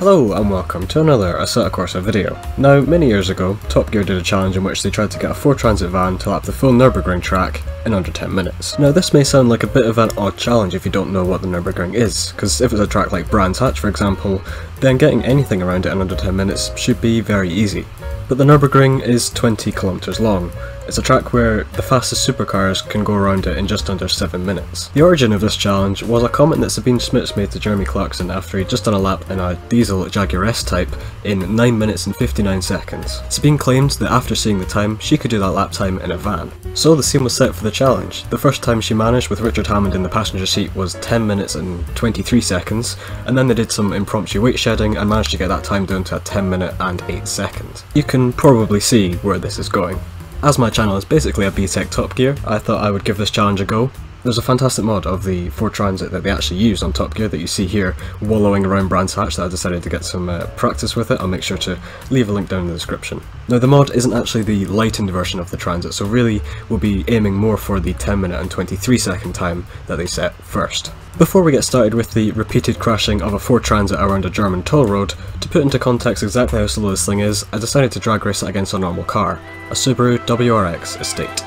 Hello and welcome to another Assetto Corsa video. Now, many years ago, Top Gear did a challenge in which they tried to get a 4-transit van to lap the full Nürburgring track in under 10 minutes. Now this may sound like a bit of an odd challenge if you don't know what the Nürburgring is, because if it's a track like Brands Hatch for example, then getting anything around it in under 10 minutes should be very easy. But the Nürburgring is 20 kilometers long. It's a track where the fastest supercars can go around it in just under 7 minutes. The origin of this challenge was a comment that Sabine Schmitz made to Jeremy Clarkson after he'd just done a lap in a diesel Jaguar S-Type in 9 minutes and 59 seconds. Sabine claimed that after seeing the time, she could do that lap time in a van. So the scene was set for the challenge. The first time she managed with Richard Hammond in the passenger seat was 10 minutes and 23 seconds, and then they did some impromptu weight shedding and managed to get that time down to a 10 minute and 8 seconds. You can probably see where this is going. As my channel is basically a BTEC Top Gear, I thought I would give this challenge a go. There's a fantastic mod of the 4-transit that they actually used on Top Gear that you see here wallowing around Brands Hatch that I decided to get some practice with it. I'll make sure to leave a link down in the description. Now the mod isn't actually the lightened version of the transit, so really we'll be aiming more for the 10 minute and 23 second time that they set first. Before we get started with the repeated crashing of a 4-transit around a German toll road, to put into context exactly how slow this thing is, I decided to drag race it against a normal car, a Subaru WRX Estate.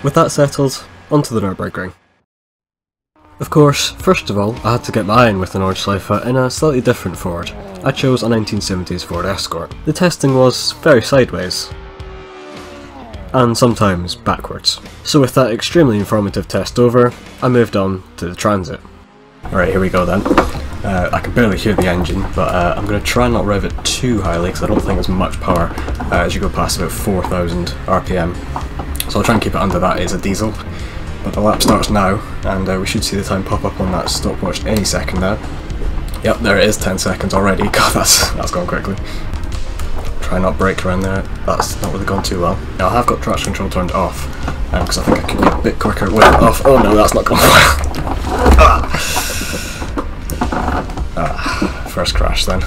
With that settled, onto the Nürburgring. Of course, first of all, I had to get my eye in with an Nordschleife in a slightly different Ford. I chose a 1970s Ford Escort. The testing was very sideways, and sometimes backwards. So with that extremely informative test over, I moved on to the Transit. Alright, here we go then. I can barely hear the engine, but I'm going to try not rev it too highly because I don't think there's much power as you go past about 4,000 RPM. So I'll try and keep it under that. It's a diesel. But the lap starts now, and we should see the time pop up on that stopwatch any second now. Yep, there it is, 10 seconds already. God, that's gone quickly. Try not brake around there. That's not really gone too well. Now I have got traction control turned off, because I think I can be a bit quicker with it off. Oh no, that's not gone well. First crash then.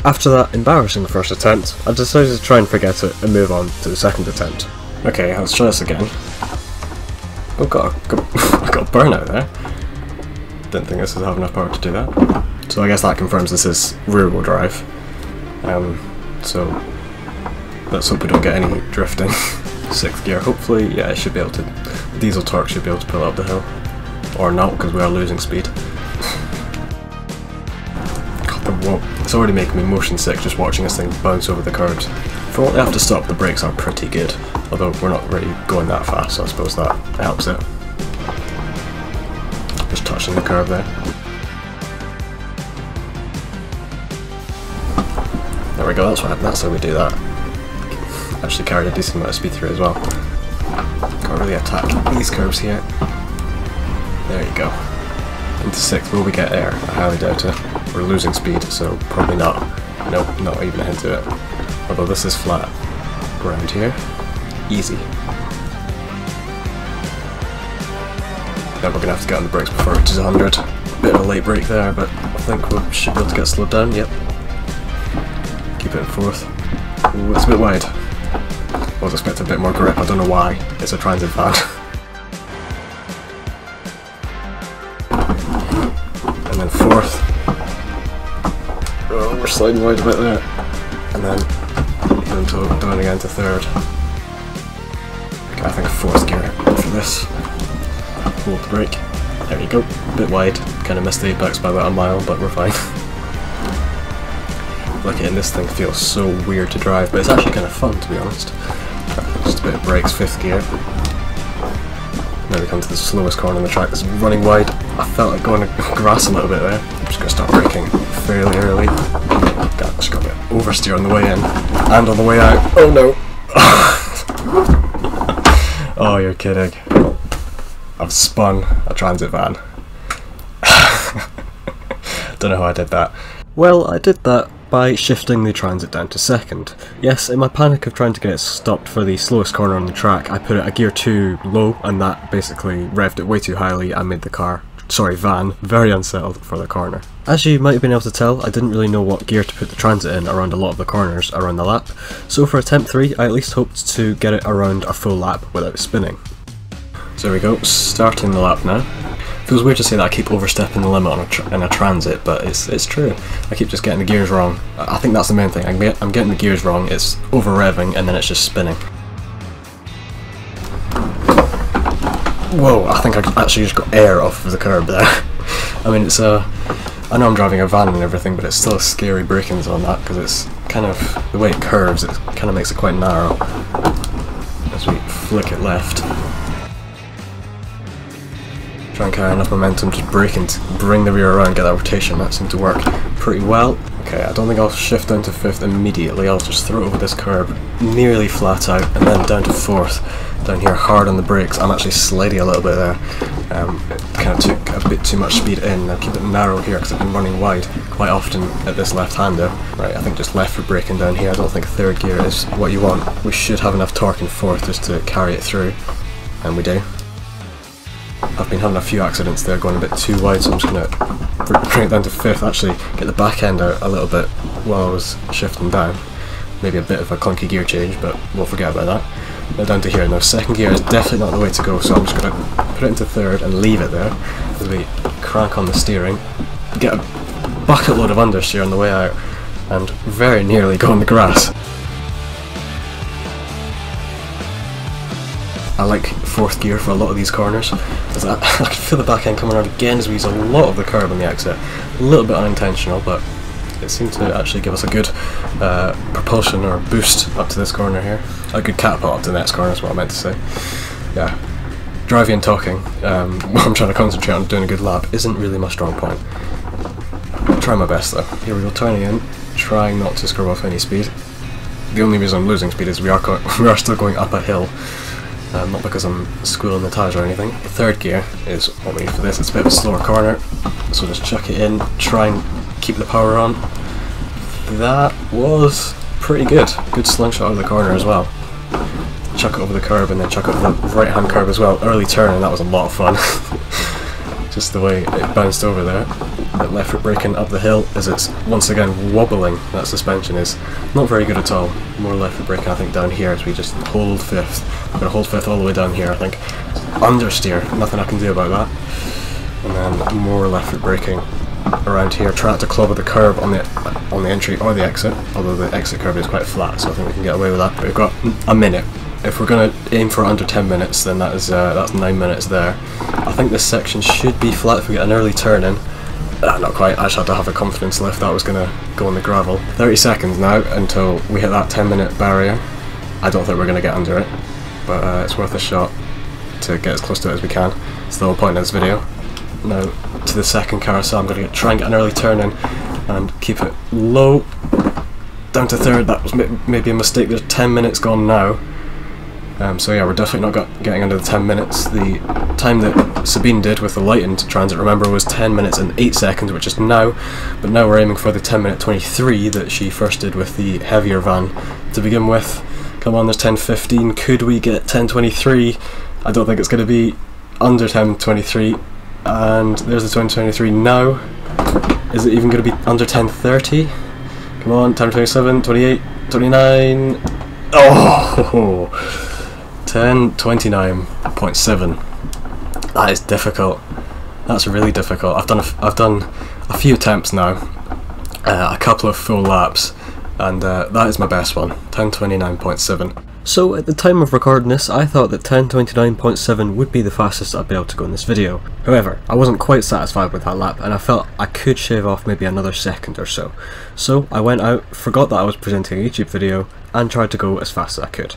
After that embarrassing first attempt, I decided to try and forget it and move on to the second attempt. Okay, let's try this again. Oh god, I got a burnout there. Didn't think this would have enough power to do that. So I guess that confirms this is rear wheel drive. So let's hope we don't get any drifting. 6th gear, hopefully, yeah, it should be able to, the diesel torque should be able to pull up the hill. Or not, because we are losing speed. God, it's already making me motion sick just watching this thing bounce over the curves. For what they have to stop, the brakes are pretty good, although we're not really going that fast, so I suppose that helps it. Just touching the curve there. There we go, that's how we do that. Actually carried a decent amount of speed through as well. Can't really attack these curves here. There you go. Into 6th, will we get air? I highly doubt it. We're losing speed, so probably not. Nope, not even a hint of it. Although this is flat ground here. Easy. Then we're going to have to get on the brakes before it reaches 100. Bit of a late brake there, but I think we should be able to get slowed down. Yep. Keep it in 4th. Ooh, it's a bit wide. I was expecting a bit more grip, I don't know why. It's a transit van. And then 4th. Oh, we're sliding wide a bit there. And then down again to 3rd. Okay, I think 4th gear for this. Hold the brake. There you go. A bit wide. Kind of missed the apex by about a mile, but we're fine. Look at it, this thing feels so weird to drive, but it's actually kind of fun to be honest. Just a bit of brakes, 5th gear. Now we come to the slowest corner on the track that's running wide. I felt like going to grass a little bit there. I'm just going to start braking fairly early. God, just got a bit oversteer on the way in and on the way out. Oh no! Oh, you're kidding. I've spun a transit van. Don't know how I did that. Well, I did that by shifting the transit down to 2nd. Yes, in my panic of trying to get it stopped for the slowest corner on the track, I put it a gear too low, and that basically revved it way too highly and made the car van, very unsettled for the corner. As you might have been able to tell, I didn't really know what gear to put the Transit in around a lot of the corners around the lap, so for attempt 3 I at least hoped to get it around a full lap without spinning. So there we go, starting the lap now. Feels weird to say that I keep overstepping the limit on in a Transit, but it's true. I keep just getting the gears wrong. I think that's the main thing, I'm getting the gears wrong, it's over-revving and then it's just spinning. Whoa, I think I actually just got air off of the curb there. I mean, it's I know I'm driving a van and everything, but it's still a scary braking zone that, because it's kind of, the way it curves, it kind of makes it quite narrow as we flick it left. Try and carry enough momentum, just braking to bring the rear around, get that rotation. That seemed to work pretty well. Okay, I don't think I'll shift down to 5th immediately, I'll just throw it over this curb nearly flat out and then down to 4th. Down here hard on the brakes. I'm actually sliding a little bit there. It kind of took a bit too much speed in. I'll keep it narrow here because I've been running wide quite often at this left-hander. Right, I think just left foot braking down here. I don't think 3rd gear is what you want. We should have enough torque in 4th just to carry it through, and we do. I've been having a few accidents there going a bit too wide, so I'm just going to bring it down to 5th, actually get the back end out a little bit while I was shifting down. Maybe a bit of a clunky gear change, but we'll forget about that. Now down to here. Now 2nd gear is definitely not the way to go, so I'm just going to put it into 3rd and leave it there as we crank on the steering, get a bucket load of understeer on the way out, and very nearly go on the grass. I like 4th gear for a lot of these corners, as I can feel the back end coming around again as we use a lot of the curb on the exit. A little bit unintentional, but it seemed to actually give us a good propulsion or boost up to this corner here. A good catapult up to the next corner is what I meant to say. Yeah, driving and talking while I'm trying to concentrate on doing a good lap isn't really my strong point. I'll try my best though. Here we go, turning in, trying not to screw off any speed. The only reason I'm losing speed is we are still going up a hill. Not because I'm squealing the tyres or anything. The 3rd gear is what we need for this. It's a bit of a slower corner, so just chuck it in, try and keep the power on. That was pretty good. Good slingshot out of the corner as well. Chuck it over the curb and then chuck it over the right hand curb as well. Early turn, and that was a lot of fun. Just the way it bounced over there. That left foot braking up the hill as it's once again wobbling. That suspension is not very good at all. More left foot braking I think down here as we just hold 5th. We're going to hold 5th all the way down here I think. Understeer, nothing I can do about that. And then more left foot braking around here, try not to clobber the curb on the entry or the exit, although the exit curb is quite flat, so I think we can get away with that. But we've got a minute. If we're going to aim for under 10 minutes, then that's 9 minutes there. I think this section should be flat if we get an early turn in. Not quite, I just had to have a confidence lift that I was going to go on the gravel. 30 seconds now until we hit that 10-minute barrier. I don't think we're going to get under it, but it's worth a shot to get as close to it as we can. It's the whole point of this video. Now to the 2nd carousel, I'm going to try and get an early turn in and keep it low. Down to 3rd, that was maybe a mistake. There's 10 minutes gone now. So yeah, we're definitely not getting under the 10 minutes. The time that Sabine did with the lightened Transit, remember, was 10 minutes and 8 seconds, which is now, but now we're aiming for the 10-minute 23 that she first did with the heavier van to begin with. Come on, there's 10:15. Could we get 10:23? I don't think it's going to be under 10:23. And there's the 10:23 now. Is it even going to be under 10:30? Come on, 10:27, 28, 29. Oh, 10:29.7. That is difficult. That's really difficult. I've done a few attempts now, a couple of full laps, and that is my best one. 10:29.7. So at the time of recording this, I thought that 10:29.7 would be the fastest I'd be able to go in this video. However, I wasn't quite satisfied with that lap, and I felt I could shave off maybe another second or so. So I went out, forgot that I was presenting a YouTube video, and tried to go as fast as I could.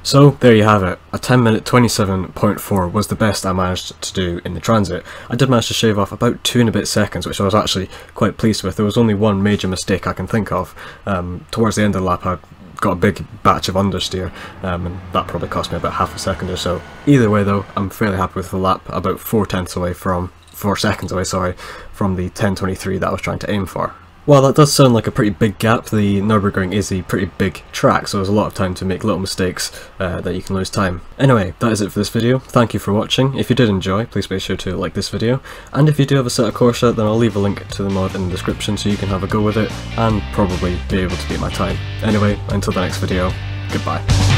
So there you have it, a 10 minute 27.4 was the best I managed to do in the transit. I did manage to shave off about 2 and a bit seconds, which I was actually quite pleased with. There was only one major mistake I can think of. Towards the end of the lap I got a big batch of understeer, and that probably cost me about half a second or so. Either way though, I'm fairly happy with the lap, about 4 seconds away from the 10.23 that I was trying to aim for. While that does sound like a pretty big gap, the Nürburgring is a pretty big track, so there's a lot of time to make little mistakes that you can lose time. Anyway, that is it for this video. Thank you for watching. If you did enjoy, please make sure to like this video, and if you do have Assetto Corsa, then I'll leave a link to the mod in the description so you can have a go with it, and probably be able to beat my time. Anyway, until the next video, goodbye.